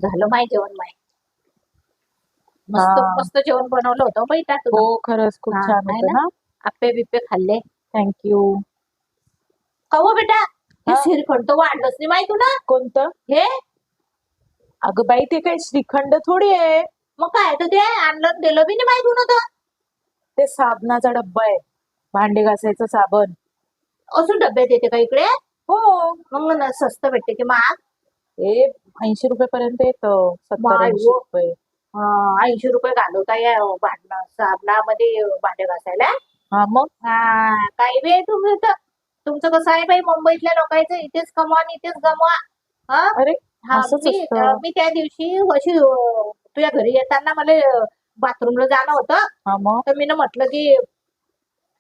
झालं माय जेवण माय मस्त हा. मस्त जेवण बनवलं होतं बाई त्या हो खरंच खूप हा, छान आहे होतं ना? ना. आप्पे बिप्पे खाल्ले. थँक्यू. कहो बेटा हे हा? श्रीखंड तर वाढलंच नाही माहिती तुला कोणतं? हे अगं बाई ते काही श्रीखंड थोडी आहे, मग काय तर ते आणलं दिलं बी नाही माहिती होतं ते साबणाचा डब्बा आहे, भांडे घासायचं साबण. अजून डब्यात येते का इकडे हो. मग स्वस्त भेटते की महाग ते 80 रुपये पर्यंत येतं, 70 माय 80 हो रुपये. 80 रुपये घालवता या भांडणं साबणामध्ये भांडे घासायला हा मग हा काही बी आहे तुम्ही तर तुमचं कसं आहे बाई मुंबईतल्या लोकांचं इथेच कमवा आणि इथेच गमवा हा अरे हा असंच मी असतं. मी त्या दिवशी अशी तुझ्या घरी येताना मला बाथरूमला जाणं होतं हा मग तर मी म्हटलं की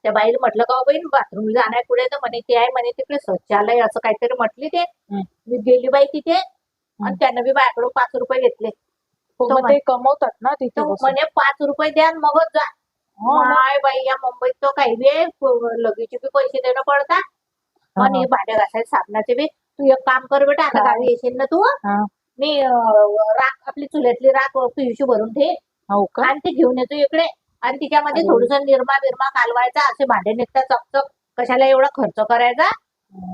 त्या बाईला म्हटलं का बाई बाथरूमला जाणार पुढे तर म्हणे ते आहे म्हणे तिकडे शौचालय असं काहीतरी म्हटली ते हम्म, मी गेली बाई तिथे आणि हम्म. त्यानं बी बायाकडून 5 रुपये घेतले हो तो मग ते कमवतात ना तिथे तो बसून. म्हणे 5 रुपये द्या आणि मगच जा हो मग. माय बाई या मुंबईत तो काही बी आहे, लगेचे बी पैसे देणं पडतात हा, आणि हे भांडे घासायचे साबणाचे बी तू एक काम कर बेटा आता काय? गावी येशील ना तू हा. मी राख आपली चुल्यातली राख पिशू भरून ठे हो का? आणि ते घेऊन येतो इकडे आणि तिच्यामध्ये अरे. थोडस निरमा बिरमा कालवायचा असे भांडे निघतात चकचक कशाला एवढा खर्च करायचा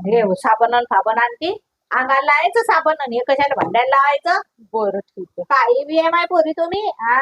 हे साबण आणि फाबण आणखी अंगाला लावायचं साबण आणि हे कशाला भांड्याला लावायचं बरं ठीक आहे. काही बी आहे माय पोरी तुम्ही हा